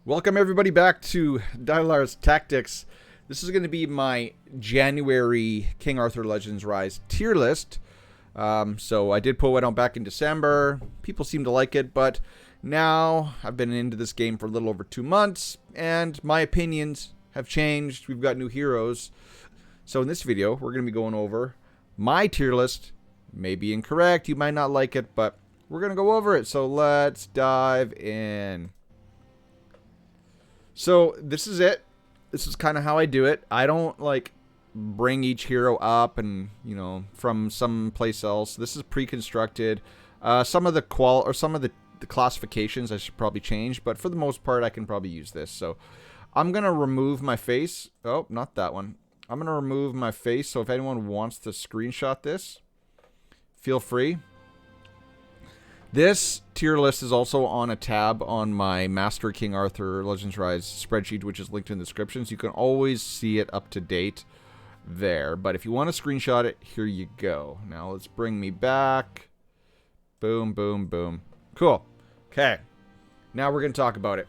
Welcome everybody back to Dylarr's Tactics. This is going to be my January King Arthur Legends Rise tier list. So I did put one out back in December. People seem to like it, but now I've been into this game for a little over 2 months, and my opinions have changed. We've got new heroes. So in this video, we're going to be going over my tier list. May be incorrect, you might not like it, but we're going to go over it. So let's dive in. So this is it. This is kind of how I do it. I don't like bring each hero up and, from some place else. This is pre-constructed. Some of the classifications I should probably change, but for the most part I can probably use this. So I'm going to remove my face. Oh, not that one. I'm going to remove my face, so if anyone wants to screenshot this, feel free. This tier list is also on a tab on my Master King Arthur Legends Rise spreadsheet, which is linked in the description, so you can always see it up to date there. But if you want to screenshot it, here you go. Now let's bring me back. Boom, boom, boom. Cool. Okay. Now we're going to talk about it.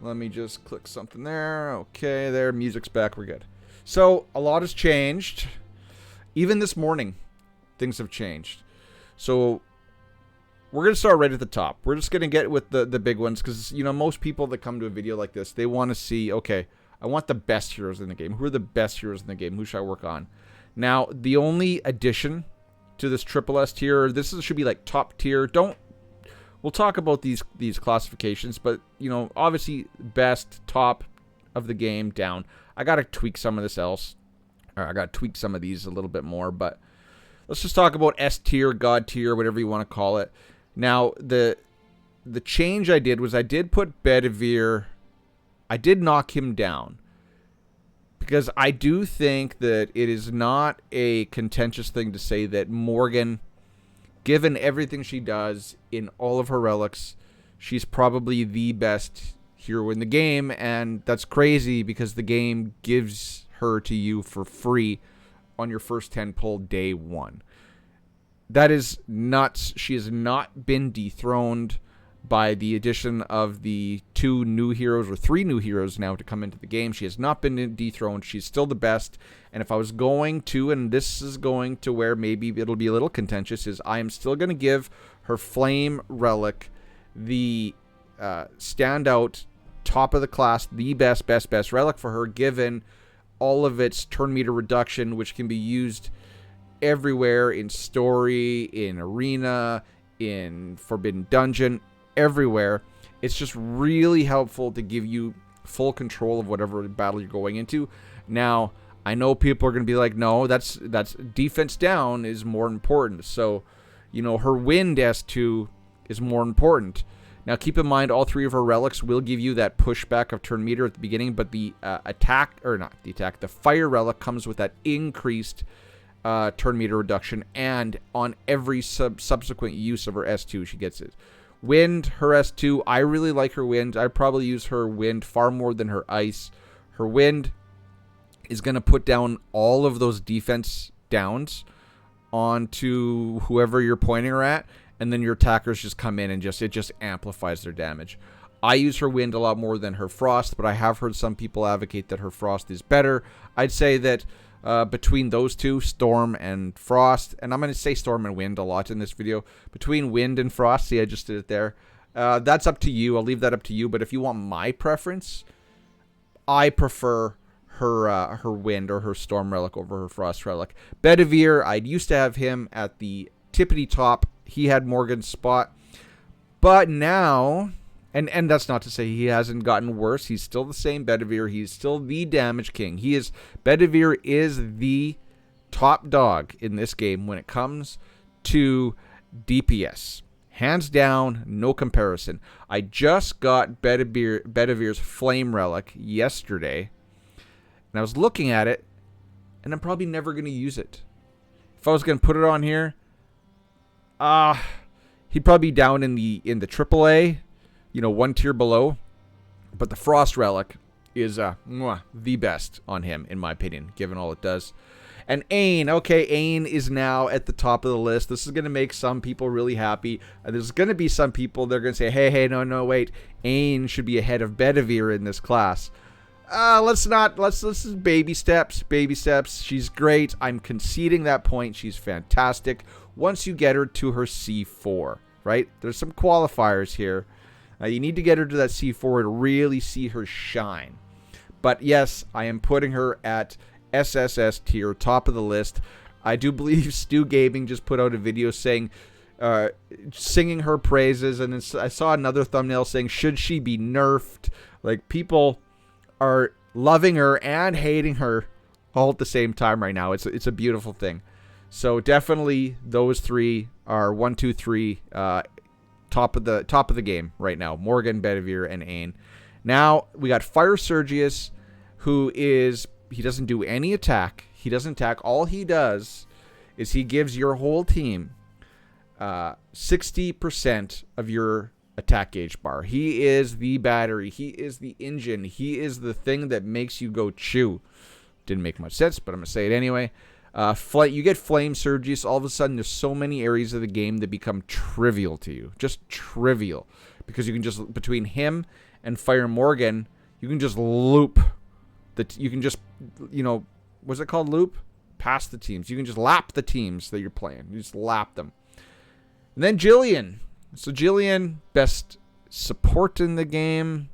Let me just click something there. Okay, there. Music's back. We're good. So, a lot has changed. Even this morning, things have changed. So, we're going to start right at the top. We're just going to get with the big ones because, most people that come to a video like this, they want to see, okay, I want the best heroes in the game. Who are the best heroes in the game? Who should I work on? Now, the only addition to this triple S tier, should be like top tier. We'll talk about these classifications, but, obviously best, top of the game, down. I got to tweak some of this else. Or I got to tweak some of these a little bit more, but let's just talk about S tier, God tier, whatever you want to call it. Now, the change I did was I did put Bedivere. I did knock him down because I do think that it is not a contentious thing to say that Morgan, given everything she does in all of her relics, she's probably the best hero in the game, and that's crazy because the game gives her to you for free on your first 10 pull day one. That is nuts. She has not been dethroned by the addition of the 2 new heroes or 3 new heroes now to come into the game. She has not been dethroned. She's still the best. And if I was going to, and this is going to where maybe it'll be a little contentious, is I am still going to give her Flame Relic the standout, top of the class, the best relic for her, given all of its turn meter reduction, which can be used everywhere in story, in arena, in Forbidden Dungeon, everywhere. It's just really helpful to give you full control of whatever battle you're going into. Now, I know people are going to be like, no, that's defense down is more important. So, her wind S2 is more important. Now, keep in mind, all 3 of her relics will give you that pushback of turn meter at the beginning, but the the fire relic comes with that increased turn meter reduction, and on every subsequent use of her S2, she gets it. Wind, her S2, I really like her wind. I probably use her wind far more than her ice. Her wind is going to put down all of those defense downs onto whoever you're pointing her at, and then your attackers just come in and it just amplifies their damage. I use her wind a lot more than her frost, but I have heard some people advocate that her frost is better. I'd say that between those two, Storm and Frost, and I'm going to say Storm and Wind a lot in this video, between Wind and Frost, see I just did it there, that's up to you. I'll leave that up to you, but if you want my preference, I prefer her Wind or her Storm Relic over her Frost Relic. Bedivere, I used to have him at the tippity top. He had Morgan's spot, but now, and that's not to say he hasn't gotten worse. He's still the same Bedivere. He's still the damage king. Bedivere is the top dog in this game when it comes to DPS. Hands down, no comparison. I just got Bedivere's Flame Relic yesterday, and I was looking at it, and I'm probably never going to use it. If I was going to put it on here, he'd probably be down in the AAA, 1 tier below. But the Frost Relic is the best on him, in my opinion, given all it does. And Ain, okay, Ain is now at the top of the list. This is going to make some people really happy. There's going to be some people, they're going to say, hey, no, wait. Ain should be ahead of Bedivere in this class. Let's just baby steps. She's great. I'm conceding that point. She's fantastic. Once you get her to her C4, right? There's some qualifiers here. You need to get her to that C4 to really see her shine. But yes, I am putting her at SSS tier, top of the list. I do believe Stu Gaming just put out a video saying, singing her praises, and I saw another thumbnail saying, should she be nerfed? Like, people are loving her and hating her all at the same time right now. It's a beautiful thing. So definitely those three are 1, 2, 3, top of the game right now. Morgan, Bedivere, and Ain. Now we got Fire Sergius, who is, he doesn't do any attack. He doesn't attack. All he does is he gives your whole team 60% of your attack gauge bar. He is the battery. He is the engine. He is the thing that makes you go chew. Didn't make much sense, but I'm going to say it anyway. You get Flame Sergius. All of a sudden, there's so many areas of the game that become trivial to you. Just trivial. Because you can just, between him and Fire Morgan, you can just loop. You can just, what's it called, loop? Past the teams. You can just lap the teams that you're playing. You just lap them. And then Jillian. So Jillian, best support in the game.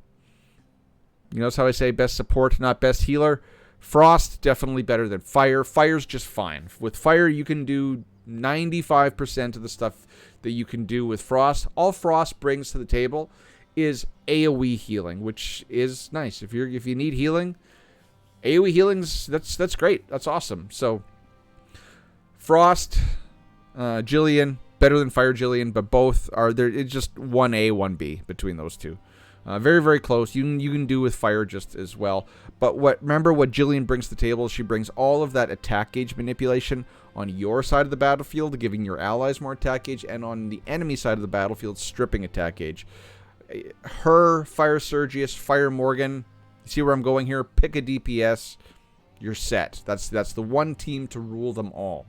That's how I say best support, not best healer. Frost, definitely better than Fire. Fire's just fine. With Fire, you can do 95% of the stuff that you can do with Frost. All Frost brings to the table is AoE healing, which is nice. If you need healing, AoE healing's that's great. That's awesome. So Frost, Jillian, better than Fire Jillian, but both are there. It's just 1A, 1B between those two. Very, very close. You can do with Fire just as well. But remember what Jillian brings to the table? She brings all of that attack gauge manipulation on your side of the battlefield, giving your allies more attack gauge, and on the enemy side of the battlefield, stripping attack gauge. Her, Fire Sergius, Fire Morgan. You see where I'm going here? Pick a DPS. You're set. That's the one team to rule them all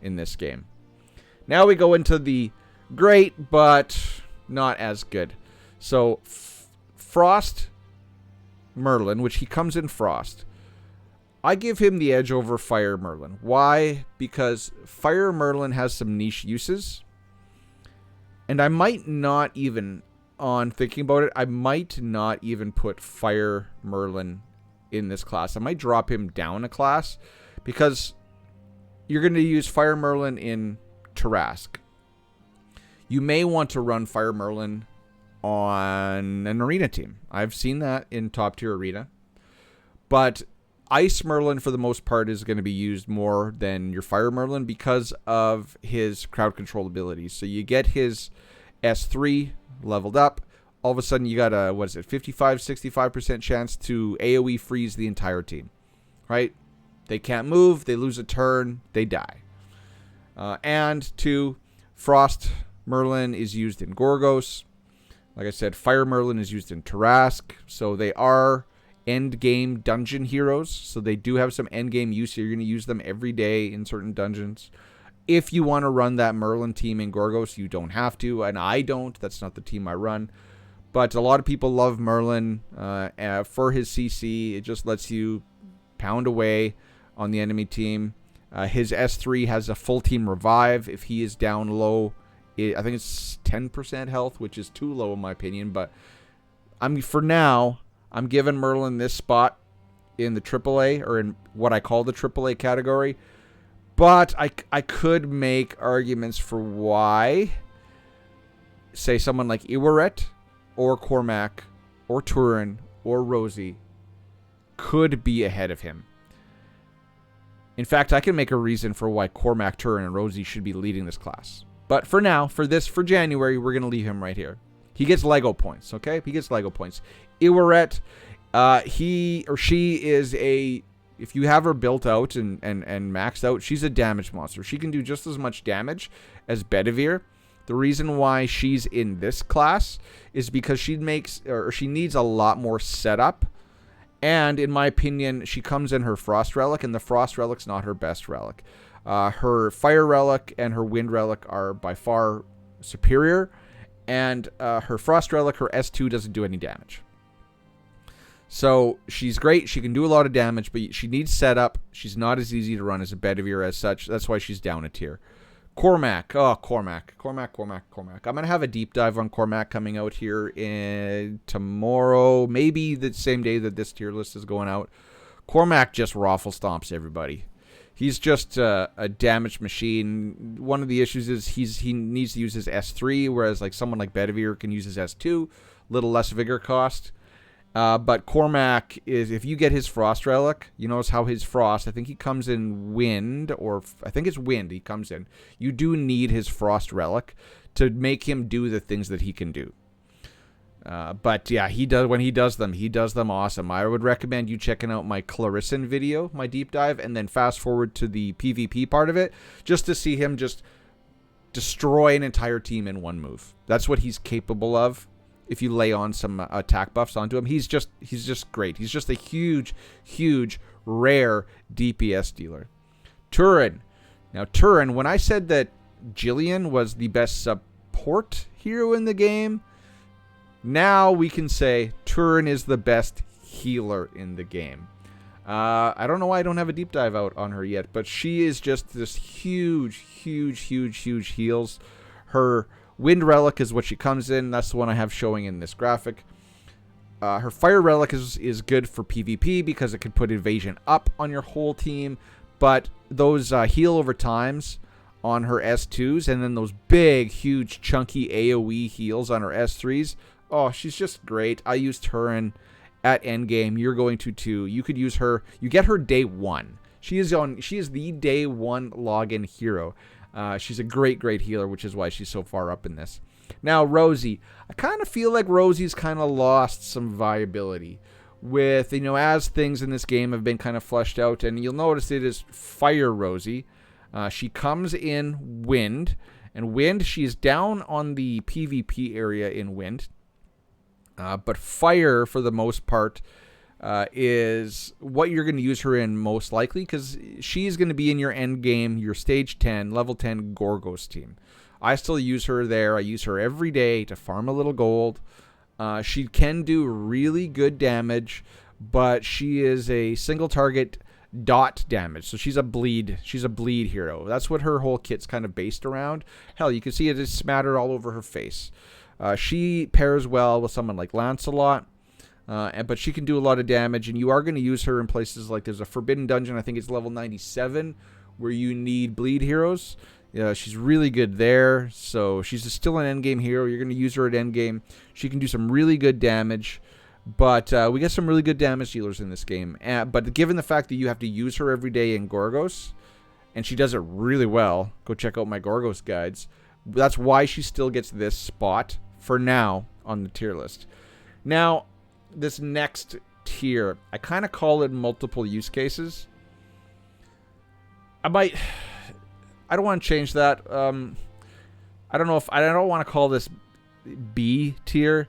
in this game. Now we go into the great, but not as good. So Frost Merlin, which he comes in Frost, I give him the edge over Fire Merlin. Why? Because Fire Merlin has some niche uses. And I might not even, on thinking about it, I might not even put Fire Merlin in this class. I might drop him down a class because you're going to use Fire Merlin in Tarask. You may want to run Fire Merlin on an arena team. I've seen that in top tier arena. But Ice Merlin, for the most part, is going to be used more than your Fire Merlin because of his crowd control abilities. So you get his S3 leveled up. All of a sudden, you got a, 65% chance to AoE freeze the entire team. Right? They can't move. They lose a turn. They die. And 2, Frost Merlin is used in Gorgos. Like I said, Fire Merlin is used in Tarask. So they are end-game dungeon heroes. So they do have some end-game use here. You're going to use them every day in certain dungeons. If you want to run that Merlin team in Gorgos, you don't have to. And I don't. That's not the team I run. But a lot of people love Merlin for his CC. It just lets you pound away on the enemy team. His S3 has a full team revive if he is down low. I think it's 10% health, which is too low in my opinion. But for now, I'm giving Merlin this spot in the AAA, or in what I call the AAA category. But I could make arguments for why, say, someone like Iwaret or Cormac or Turin or Rosie could be ahead of him. In fact, I can make a reason for why Cormac, Turin, and Rosie should be leading this class. But for now, for January, we're going to leave him right here. He gets Lego points, okay? He gets Lego points. Iwaret, he or she is if you have her built out and maxed out, she's a damage monster. She can do just as much damage as Bedivere. The reason why she's in this class is because she needs a lot more setup And in my opinion, she comes in her Frost Relic, and the Frost Relic's not her best relic. Her Fire Relic and her Wind Relic are by far superior, and her Frost Relic, her S2, doesn't do any damage. So she's great. She can do a lot of damage, but she needs setup. She's not as easy to run as a Bedivere as such. That's why she's down a tier. Cormac. Oh, Cormac. I'm going to have a deep dive on Cormac coming out here tomorrow. Maybe the same day that this tier list is going out. Cormac just raffle stomps everybody. He's just a damage machine. One of the issues is he needs to use his S3, whereas like someone like Bedivere can use his S2. Little less vigor cost. But Cormac is, if you get his Frost Relic, you notice how his Frost, I think he comes in Wind, or I think it's Wind he comes in. You do need his Frost Relic to make him do the things that he can do. But yeah, when he does them awesome. I would recommend you checking out my Clarissan video, my deep dive, and then fast forward to the PvP part of it, just to see him just destroy an entire team in one move. That's what he's capable of. If you lay on some attack buffs onto him, he's just great. He's just a huge, rare DPS dealer. Turin. Now, Turin, when I said that Jillian was the best support hero in the game, now we can say Turin is the best healer in the game. I don't know why I don't have a deep dive out on her yet, but she is just this huge heals. Her Wind Relic is what she comes in. That's the one I have showing in this graphic. Her Fire Relic is good for PvP because it can put evasion up on your whole team. But those heal over times on her S2s, and then those big, huge, chunky AoE heals on her S3s. Oh, she's just great. I used Turin at endgame. You're going to too. You could use her. You get her day one. She is the day one login hero. She's a great healer, which is why she's so far up in this. Now, Rosie. I kind of feel like Rosie's kind of lost some viability with, as things in this game have been kind of fleshed out. And you'll notice it is Fire Rosie. She comes in Wind. And Wind, she's down on the PvP area in Wind. But Fire, for the most part, is what you're going to use her in most likely, because she's going to be in your end game, your stage 10, level 10 Gorgos team. I still use her there. I use her every day to farm a little gold. She can do really good damage, but she is a single target dot damage. So she's a bleed hero. That's what her whole kit's kind of based around. Hell, you can see it is smattered all over her face. She pairs well with someone like Lancelot. But she can do a lot of damage, and you are going to use her in places like there's a Forbidden Dungeon, I think it's level 97, where you need bleed heroes. She's really good there, so she's still an endgame hero. You're going to use her at endgame. She can do some really good damage, but we get some really good damage dealers in this game. But given the fact that you have to use her every day in Gorgos, and she does it really well, go check out my Gorgos guides. That's why she still gets this spot for now on the tier list. Now, this next tier, I kind of call it multiple use cases. I don't want to change that. I don't want to call this B tier.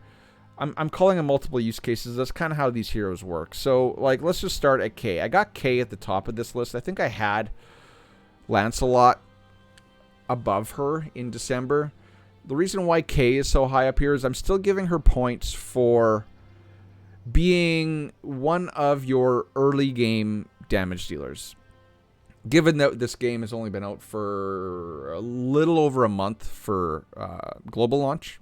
I'm calling it multiple use cases. That's kind of how these heroes work. So, like, let's just start at K. I got K at the top of this list. I think I had Lancelot above her in December. The reason why K is so high up here is I'm still giving her points for being one of your early game damage dealers. Given that this game has only been out for a little over a month for global launch,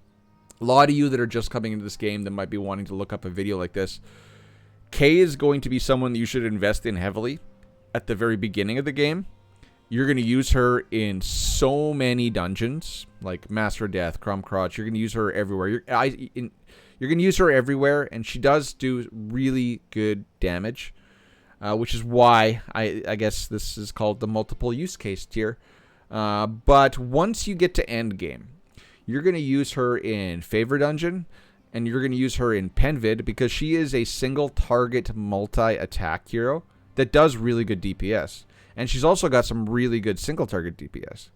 a lot of you that are just coming into this game that might be wanting to look up a video like this, Kay is going to be someone that you should invest in heavily at the very beginning of the game. You're going to use her in so many dungeons, like Master of Death, Crumcrotch. You're going to use her everywhere. You're going to use her everywhere, and she does do really good damage, which is why I guess this is called the multiple use case tier. But once you get to end game, you're going to use her in Favor Dungeon, and you're going to use her in Penvid, because she is a single target multi-attack hero that does really good DPS. And she's also got some really good single target DPS.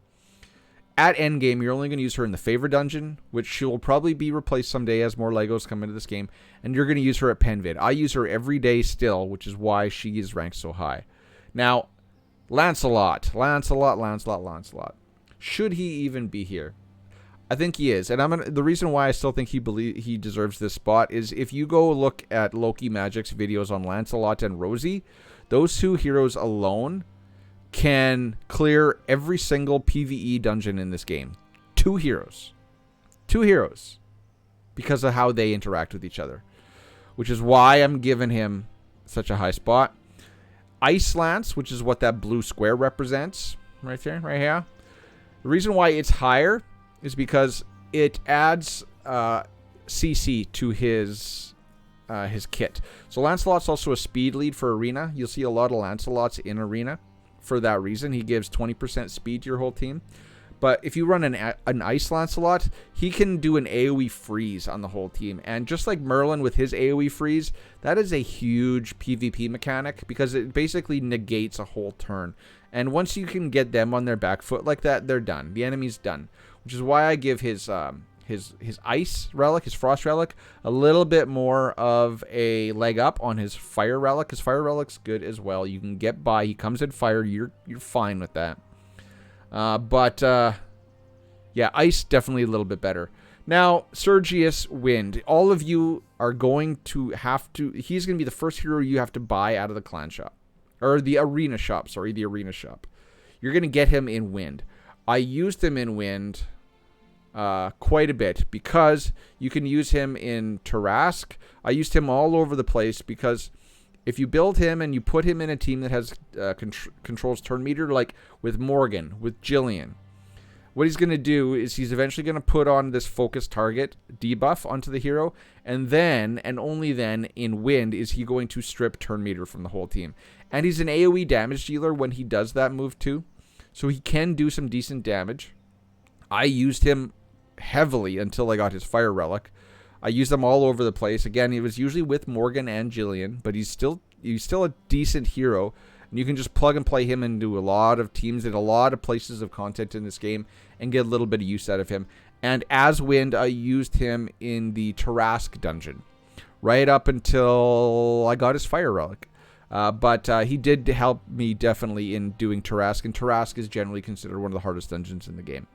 at endgame, you're only going to use her in the favor dungeon, which she will probably be replaced someday as more Legos come into this game. And you're going to use her at Penvid. I use her every day still, which is why she is ranked so high. Now, Lancelot. Should he even be here? I think he is. And the reason why I still think he deserves this spot is if you go look at Loki Magic's videos on Lancelot and Rosie, those two heroes alone can clear every single PvE dungeon in this game. Two heroes. Because of how they interact with each other. Which is why I'm giving him such a high spot. Ice Lance, which is what that blue square represents. Right there, right here. The reason why it's higher is because it adds CC to his kit. So Lancelot's also a speed lead for Arena. You'll see a lot of Lancelots in Arena. For that reason, he gives 20% speed to your whole team. But if you run an Ice Lancelot, he can do an AoE freeze on the whole team. And just like Merlin with his AoE freeze, that is a huge PvP mechanic because it basically negates a whole turn. And once you can get them on their back foot like that, they're done. The enemy's done. Which is why I give his Ice Relic, his Frost Relic, a little bit more of a leg up on his Fire Relic. His Fire Relic's good as well. You can get by. He comes in fire. You're fine with that. Yeah, Ice definitely a little bit better. Now, Sergius Wind. All of you are going to have to... He's going to be the first hero you have to buy out of the clan shop. Or the arena shop. Sorry, the arena shop. You're going to get him in Wind. I used him in Wind quite a bit because you can use him in Tarask. I used him all over the place because if you build him and you put him in a team that has controls turn meter, like with Morgan, with Jillian, what he's going to do is he's eventually going to put on this focus target debuff onto the hero, and then, and only then, in Wind, is he going to strip turn meter from the whole team. And he's an AoE damage dealer when he does that move too, so he can do some decent damage. I used him heavily until I got his Fire Relic. I used them all over the place. Again, he was usually with Morgan and Jillian, but he's still a decent hero. And you can just plug and play him into a lot of teams and a lot of places of content in this game and get a little bit of use out of him. And as Wind, I used him in the Tarask dungeon right up until I got his Fire Relic. But he did help me definitely in doing Tarask, and Tarask is generally considered one of the hardest dungeons in the game.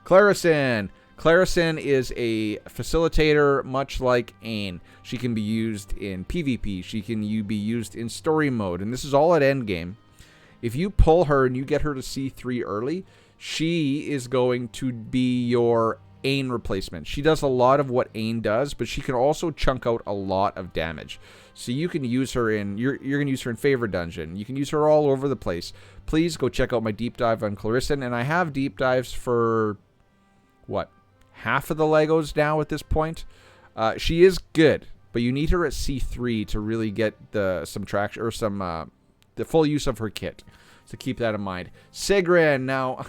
Clarison. Clarison is a facilitator, much like Ain. She can be used in PvP. She can be used in story mode, and this is all at endgame. If you pull her and you get her to C3 early, she is going to be your Ain replacement. She does a lot of what Ain does, but she can also chunk out a lot of damage. So you can use her in, you're going to use her in Favor Dungeon. You can use her all over the place. Please go check out my deep dive on Clarison, and I have deep dives for, what, half of the Legos now at this point. She is good, but you need her at C3 to really get some traction or the full use of her kit. So keep that in mind. Sigrun, now,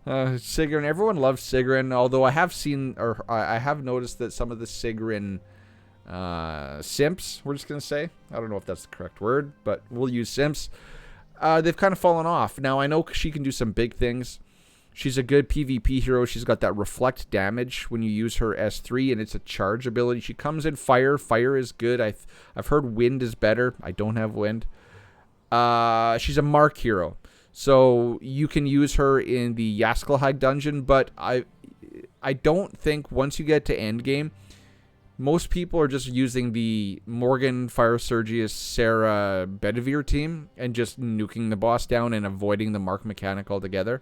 Sigrun, everyone loves Sigrun, although I have seen, or I have noticed that some of the Sigrun simps, we're just going to say, I don't know if that's the correct word, but we'll use simps. They've kind of fallen off. Now, I know she can do some big things. She's a good PvP hero. She's got that reflect damage when you use her S3, and it's a charge ability. She comes in fire. Fire is good. I've heard wind is better. I don't have wind. She's a mark hero, so you can use her in the Yaskelheim dungeon, but I don't think once you get to endgame, most people are just using the Morgan, Fire Sergius, Sarah, Bedivere team and just nuking the boss down and avoiding the mark mechanic altogether.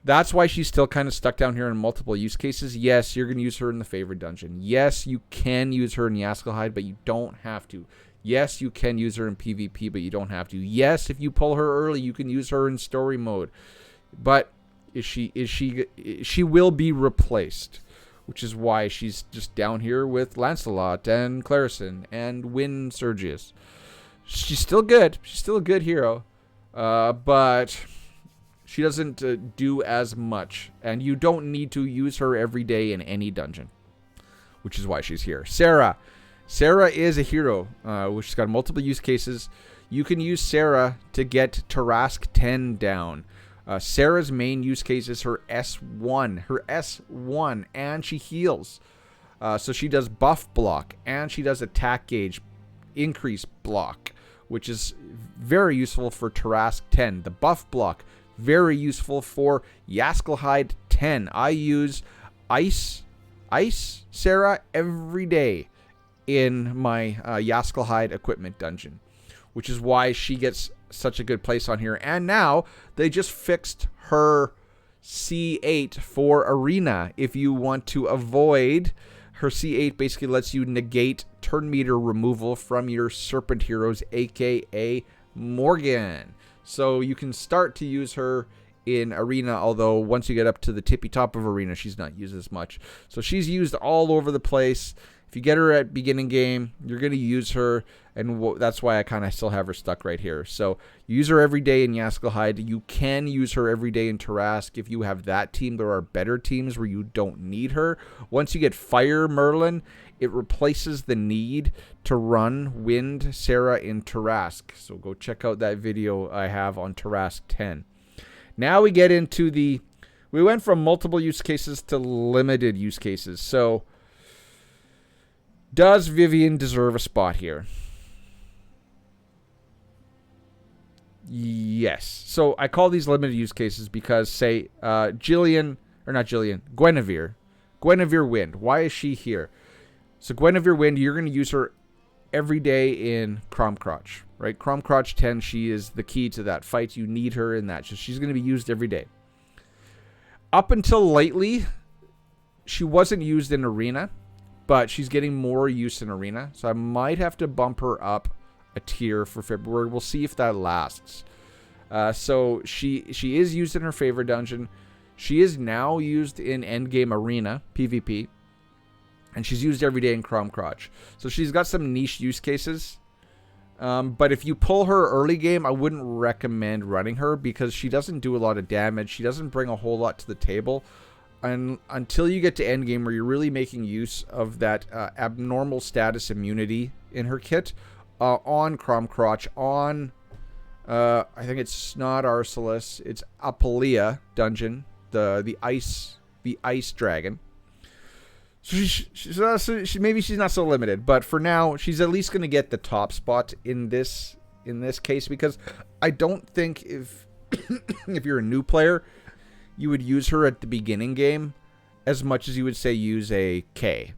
That's why she's still kind of stuck down here in multiple use cases. Yes, you're going to use her in the favorite dungeon. Yes, you can use her in Yaskelheim, but you don't have to. Yes, you can use her in PvP, but you don't have to. Yes, if you pull her early, you can use her in story mode. But she will be replaced, which is why she's just down here with Lancelot and Clarison and Win Sergius. She's still good. She's still a good hero. But she doesn't do as much, and you don't need to use her every day in any dungeon, which is why she's here. Sarah is a hero, which has got multiple use cases. You can use Sarah to get Tarask 10 down. Sarah's main use case is her S1, and she heals. So she does buff block, and she does attack gauge increase block, which is very useful for Tarask 10. The buff block, very useful for Yaskelhide 10. I use Ice Sarah every day in my Yaskelhide equipment dungeon, which is why she gets such a good place on here. And now they just fixed her C8 for Arena. If you want to avoid her C8, basically lets you negate turn meter removal from your Serpent heroes, aka Morgan. So you can start to use her in Arena, although once you get up to the tippy top of Arena, she's not used as much. So she's used all over the place. If you get her at beginning game, you're going to use her, and that's why I kind of still have her stuck right here. So you use her every day in Yaskelhide. You can use her every day in Tarask if you have that team. There are better teams where you don't need her. Once you get Fire Merlin, it replaces the need to run Wind Sarah in Tarask. So go check out that video I have on Tarask 10. Now we get into we went from multiple use cases to limited use cases. So does Vivian deserve a spot here? Yes. So I call these limited use cases because, say, Guinevere Wind. Why is she here? So Guinevere Wind, you're going to use her every day in Cromcrotch, right? Cromcrotch 10, she is the key to that fight. You need her in that. So she's going to be used every day. Up until lately, she wasn't used in Arena, but she's getting more use in Arena. So I might have to bump her up a tier for February. We'll see if that lasts. So she is used in her favorite dungeon. She is now used in Endgame Arena, PvP. And she's used every day in Cromcrotch. So she's got some niche use cases. But if you pull her early game, I wouldn't recommend running her because she doesn't do a lot of damage. She doesn't bring a whole lot to the table. And until you get to endgame where you're really making use of that abnormal status immunity in her kit on Cromcrotch, on I think it's not Arceus, it's Apulia dungeon, the ice dragon. So maybe she's not so limited, but for now she's at least going to get the top spot in this case, because I don't think if you're a new player, you would use her at the beginning game as much as you would say use a K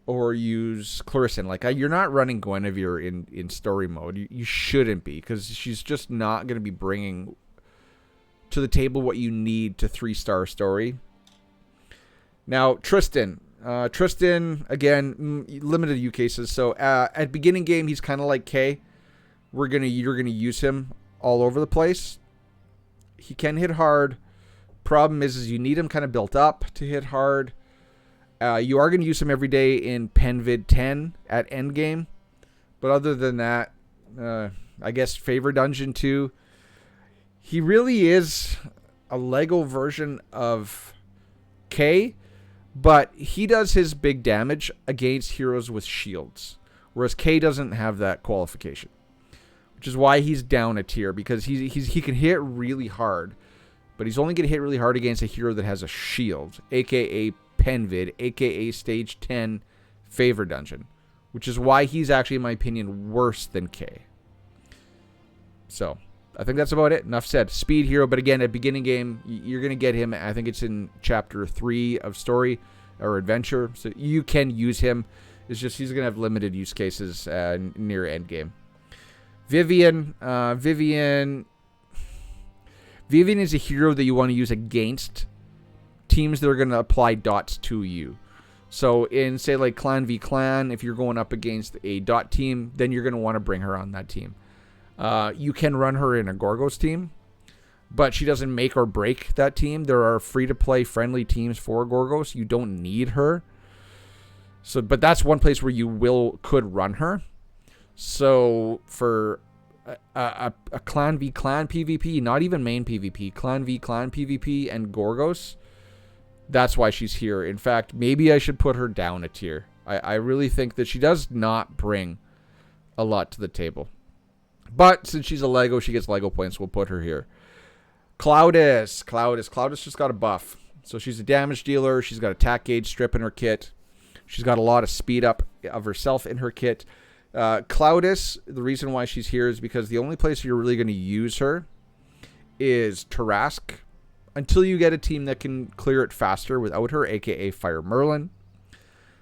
or use Clarissa. Like, you're not running Guinevere in story mode. You shouldn't be, because she's just not going to be bringing to the table what you need to 3-star story. Now, Tristan, again, limited use cases. So at beginning game, he's kind of like K. You're gonna use him all over the place. He can hit hard. Problem is you need him kind of built up to hit hard. You are gonna use him every day in Penvid 10 at endgame. But other than that, I guess Favor Dungeon 2. He really is a Lego version of K. But he does his big damage against heroes with shields, whereas K doesn't have that qualification, which is why he's down a tier, because he can hit really hard, but he's only going to hit really hard against a hero that has a shield, aka Penvid, aka Stage 10 Favor Dungeon, which is why he's actually, in my opinion, worse than K. So I think that's about it. Enough said. Speed hero, but again, at beginning game, you're going to get him. I think it's in chapter 3 of story or adventure. So you can use him. It's just he's going to have limited use cases near end game. Vivian is a hero that you want to use against teams that are going to apply dots to you. So in, say, like Clan v Clan, if you're going up against a dot team, then you're going to want to bring her on that team. You can run her in a Gorgos team, but she doesn't make or break that team. There are free-to-play friendly teams for Gorgos. You don't need her. So, but that's one place where you could run her. So for a Clan v Clan PvP, not even main PvP, Clan v Clan PvP and Gorgos, that's why she's here. In fact, maybe I should put her down a tier. I really think that she does not bring a lot to the table. But since she's a Lego, she gets Lego points. We'll put her here. Cloudis just got a buff. So she's a damage dealer. She's got attack gauge strip in her kit. She's got a lot of speed up of herself in her kit. Cloudis, the reason why she's here is because the only place you're really going to use her is Tarask until you get a team that can clear it faster without her, aka Fire Merlin.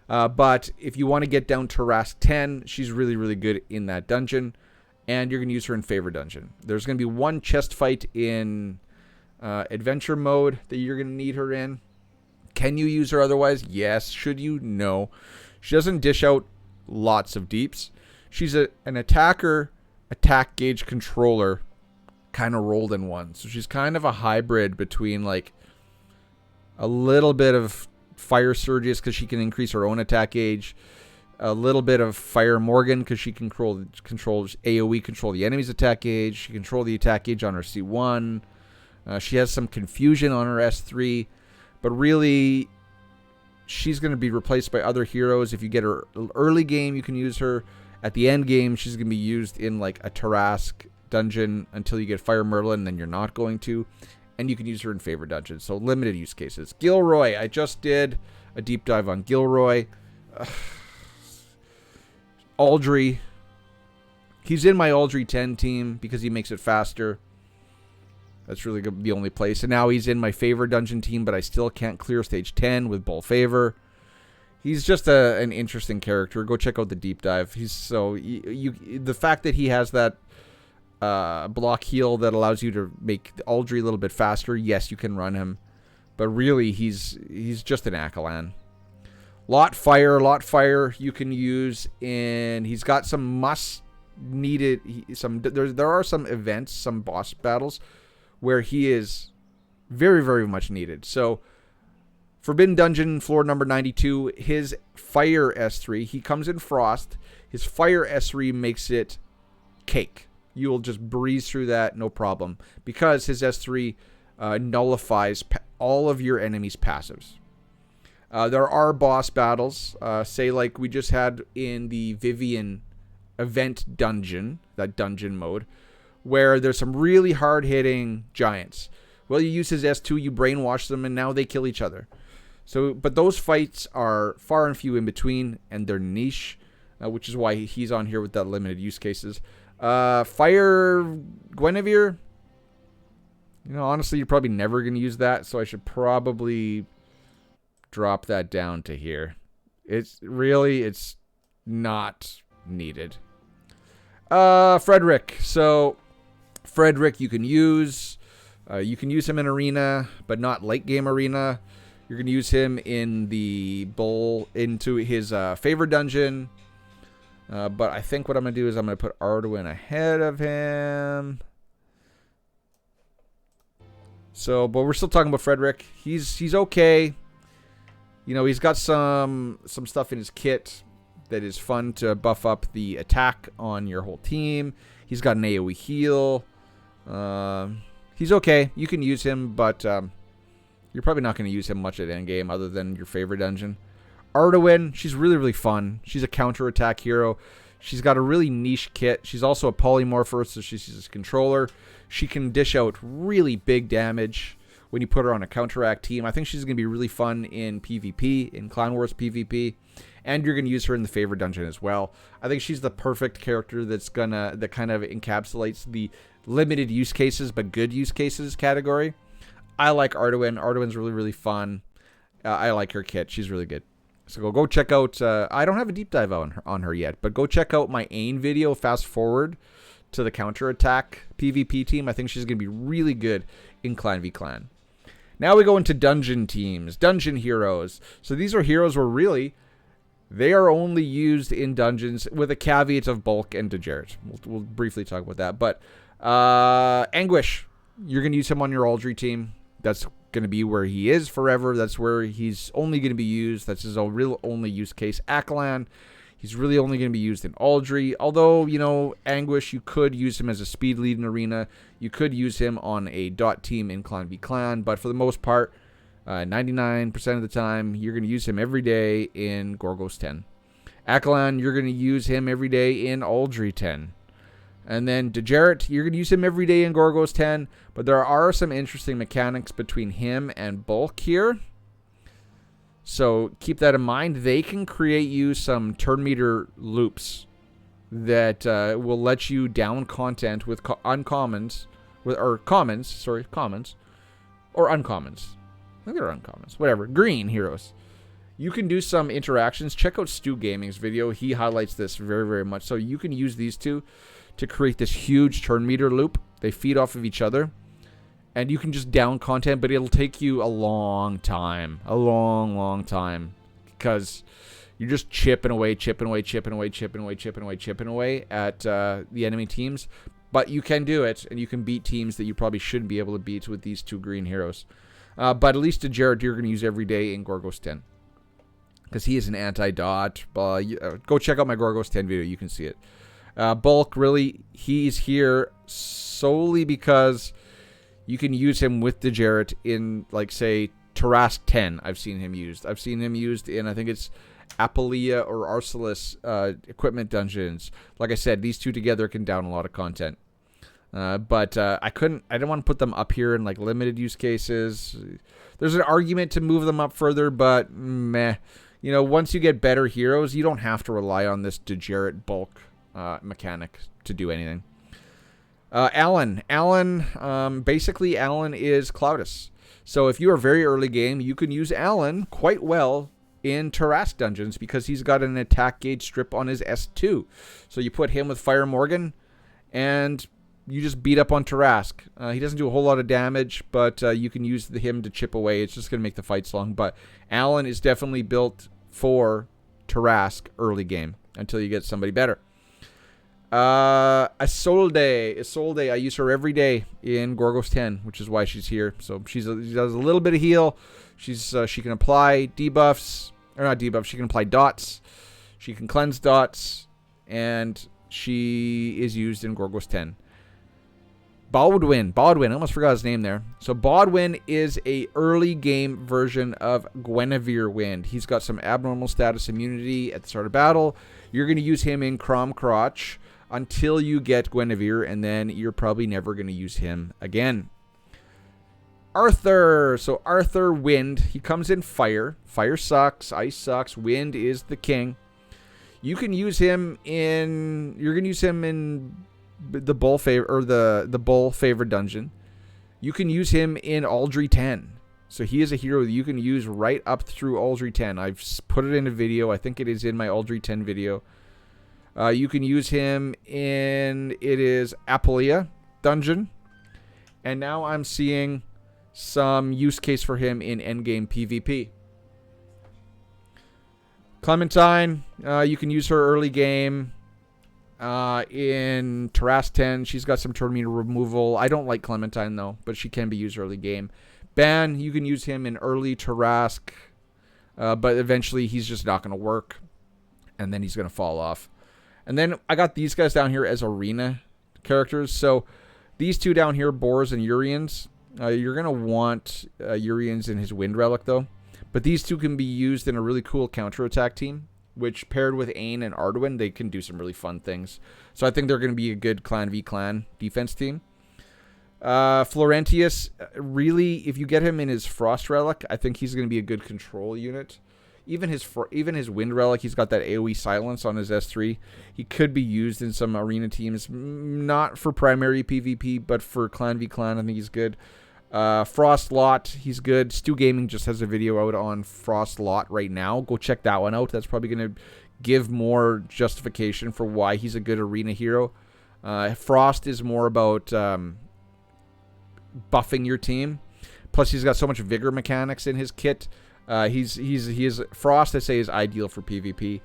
But if you want to get down Tarask 10, she's really, really good in that dungeon, and you're going to use her in Favor Dungeon. There's going to be one chest fight in Adventure Mode that you're going to need her in. Can you use her otherwise? Yes. Should you? No. She doesn't dish out lots of deeps. She's an attacker, attack gauge controller, kind of rolled in one. So she's kind of a hybrid between like a little bit of Fire Surges because she can increase her own attack gauge, a little bit of Fire Morgan because she can controls AoE, control the enemy's attack gauge. She can control the attack gauge on her C1. She has some confusion on her S3, but really she's going to be replaced by other heroes. If you get her early game, you can use her. At the end game, she's going to be used in like a Tarask dungeon until you get Fire Merlin, then you're not going to. And you can use her in Favor Dungeons. So limited use cases. Gilroy. I just did a deep dive on Gilroy. Aldry. He's in my Aldry 10 team because he makes it faster. That's really the only place. And now he's in my Favor Dungeon team, but I still can't clear stage 10 with Bull Favor. He's just an interesting character. Go check out the deep dive. He's so the fact that he has that block heal that allows you to make Aldry a little bit faster. Yes, you can run him, but really he's just an Akalan. Lot fire you can use in. He's got some must needed. There are some events, some boss battles where he is very, very much needed. So Forbidden Dungeon floor number 92, his Fire S3, he comes in Frost. His Fire S3 makes it cake. You will just breeze through that, no problem. Because his S3 nullifies all of your enemies' passives. There are boss battles, say like we just had in the Vivian event dungeon, that dungeon mode, where there's some really hard-hitting giants. Well, you use his S2, you brainwash them, and now they kill each other. So, but those fights are far and few in between, and they're niche, which is why he's on here with that limited use cases. Fire Guinevere. You know, honestly, you're probably never going to use that, so I should probably drop that down to here. It's not needed. Frederick. So, Frederick you can use. You can use him in Arena, but not late game Arena. You're going to use him in the into his Favor Dungeon. But I think what I'm going to do is I'm going to put Arduin ahead of him. So, but we're still talking about Frederick. He's okay. You know, he's got some stuff in his kit that is fun to buff up the attack on your whole team. He's got an AoE heal. He's okay. You can use him, but you're probably not going to use him much at endgame other than your favorite dungeon. Arduin, she's really, really fun. She's a counter-attack hero. She's got a really niche kit. She's also a polymorpher, so she's a controller. She can dish out really big damage when you put her on a counteract team. I think she's going to be really fun in PvP, in Clan Wars PvP. And you're going to use her in the Favor Dungeon as well. I think she's the perfect character that kind of encapsulates the limited use cases but good use cases category. I like Arduin. Arduin's really, really fun. I like her kit. She's really good. So go check out, I don't have a deep dive on her yet, but go check out my Ain video, fast forward to the counterattack PvP team. I think she's going to be really good in Clan v Clan. Now we go into dungeon teams, dungeon heroes. So these are heroes where really they are only used in dungeons with a caveat of bulk and degenerate. We'll briefly talk about that. But Anguish, you're going to use him on your Aldry team. That's going to be where he is forever. That's where he's only going to be used. That's his real only use case. Akalan, he's really only going to be used in Aldry. Although, you know, Anguish, you could use him as a speed lead in Arena. You could use him on a dot team in Clan v Clan. But for the most part, 99% of the time, you're going to use him every day in Gorgos 10. Akalan, you're going to use him every day in Aldry 10. And then Dejaret, you're going to use him every day in Gorgos 10, but there are some interesting mechanics between him and Bulk here. So keep that in mind. They can create you some turn meter loops that will let you down content with uncommons, commons, or uncommons. I think they're uncommons. Whatever. Green heroes. You can do some interactions. Check out Stu Gaming's video. He highlights this very, very much. So you can use these two to create this huge turn meter loop. They feed off of each other. And you can just down content, but it'll take you a long time. A long, long time. Because you're just chipping away at the enemy teams. But you can do it, and you can beat teams that you probably shouldn't be able to beat with these two green heroes. But at least Dejaret you're going to use every day in Gorgos 10. Because he is an anti-dot. Go check out my Gorgos 10 video. You can see it. Bulk, really, he's here solely because you can use him with Dejaret in, like, say, Tarask 10. I've seen him used. I've seen him used in, I think it's Apulia or Arcelis equipment dungeons. Like I said, these two together can down a lot of content. But I didn't want to put them up here in, like, limited use cases. There's an argument to move them up further, but meh. You know, once you get better heroes, you don't have to rely on this Dejaret Bulk mechanic to do anything. Alan, basically Alan is Cloudus. So if you are very early game, you can use Alan quite well in Tarask dungeons because he's got an attack gauge strip on his S2. So you put him with Fire Morgan, and you just beat up on Tarask. He doesn't do a whole lot of damage, but you can use him to chip away. It's just going to make the fights long. But Alan is definitely built for Tarask early game until you get somebody better. Isolde, I use her every day in Gorgos 10, which is why she's here. So she does a little bit of heal. She can apply debuffs, or not debuffs. She can apply dots. She can cleanse dots, and she is used in Gorgos 10. Baldwin, I almost forgot his name there. So Baldwin is a early game version of Guinevere Wind. He's got some abnormal status immunity at the start of battle. You're going to use him in Crom Crotch until you get Guinevere, and then you're probably never going to use him again. Arthur. So Arthur Wind, he comes in fire. Fire sucks. Ice sucks. Wind is the king. You can use him in... You're going to use him in the Bull favor, or the Bull favor dungeon. You can use him in Aldry 10. So he is a hero that you can use right up through Aldry 10. I've put it in a video. I think it is in my Aldry 10 video. You can use him in, it is Apulia dungeon. And now I'm seeing some use case for him in endgame PvP. Clementine, you can use her early game. In Tarask 10, she's got some turn meter removal. I don't like Clementine, though, but she can be used early game. Ban, you can use him in early Tarask, but eventually he's just not going to work, and then he's going to fall off. And then I got these guys down here as arena characters. So these two down here, Boars and Urians, you're going to want Urians in his Wind Relic, though. But these two can be used in a really cool counterattack team, which paired with Ain and Arduin, they can do some really fun things. So I think they're going to be a good clan v clan defense team. Florentius, really, if you get him in his Frost Relic, I think he's going to be a good control unit. Even his Wind Relic, he's got that AoE silence on his S3. He could be used in some arena teams, not for primary PvP, but for clan v clan, I think he's good. Frost Lot, he's good. Stu Gaming just has a video out on Frost Lot right now. Go check that one out. That's probably going to give more justification for why he's a good arena hero. Frost is more about buffing your team. Plus, he's got so much vigor mechanics in his kit. He is Frost, I say, is ideal for PvP.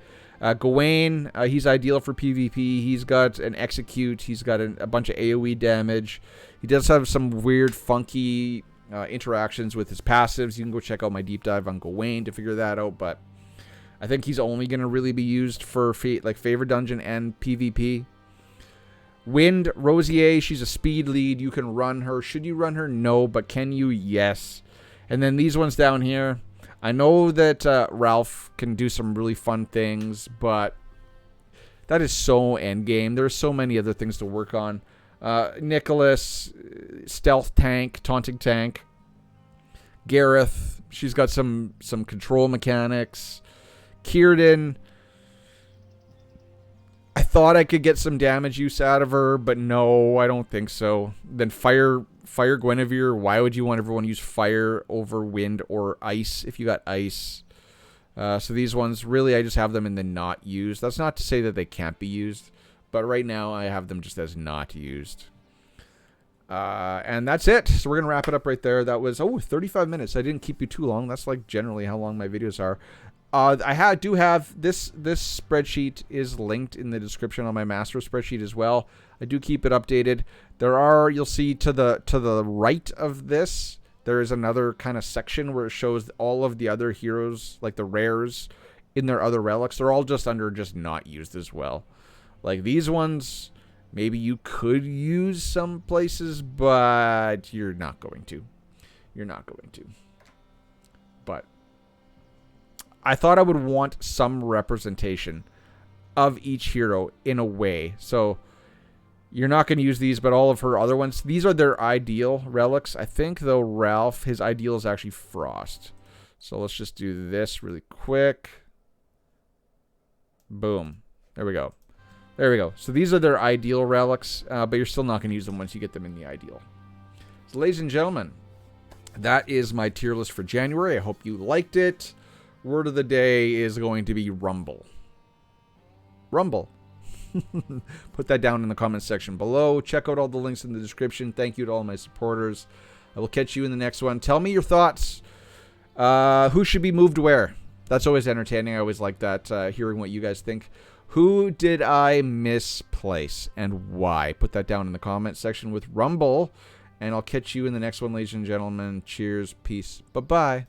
Gawain, he's ideal for PvP. He's got an execute. He's got a bunch of AoE damage. He does have some weird, funky interactions with his passives. You can go check out my deep dive on Gawain to figure that out. But I think he's only going to really be used for favor dungeon and PvP. Wind, Rosier, she's a speed lead. You can run her. Should you run her? No. But can you? Yes. And then these ones down here. I know that Ralph can do some really fun things, but That is so endgame. There's so many other things to work on. Nicholas, stealth tank, taunting tank. Gareth, she's got some control mechanics. Kieran, I thought I could get some damage use out of her, but no, I don't think so. Then fire Guinevere. Why would you want everyone to use fire over wind or ice if you got ice? So these ones, really, I just have them in the not used. That's not to say that they can't be used, but right now I have them just as not used. And that's it. So we're going to wrap it up right there. That was, 35 minutes. I didn't keep you too long. That's like generally how long my videos are. I do have this spreadsheet is linked in the description on my master spreadsheet as well. I do keep it updated. You'll see to the right of this, there is another kind of section where it shows all of the other heroes, like the rares in their other relics. They're all just under just not used as well. Like these ones, maybe you could use some places, but you're not going to. You're not going to. But I thought I would want some representation of each hero in a way. So you're not going to use these, but all of her other ones, these are their ideal relics. I think, though, Ralph, his ideal is actually Frost. So let's just do this really quick. Boom. There we go. There we go. So these are their ideal relics, but you're still not going to use them once you get them in the ideal. So, ladies and gentlemen, that is my tier list for January. I hope you liked it. Word of the day is going to be Rumble. Rumble. Put that down in the comments section below. Check out all the links in the description. Thank you to all my supporters. I will catch you in the next one. Tell me your thoughts. Who should be moved where? That's always entertaining. I always like that, hearing what you guys think. Who did I misplace and why? Put that down in the comment section with Rumble. And I'll catch you in the next one, ladies and gentlemen. Cheers. Peace. Bye-bye.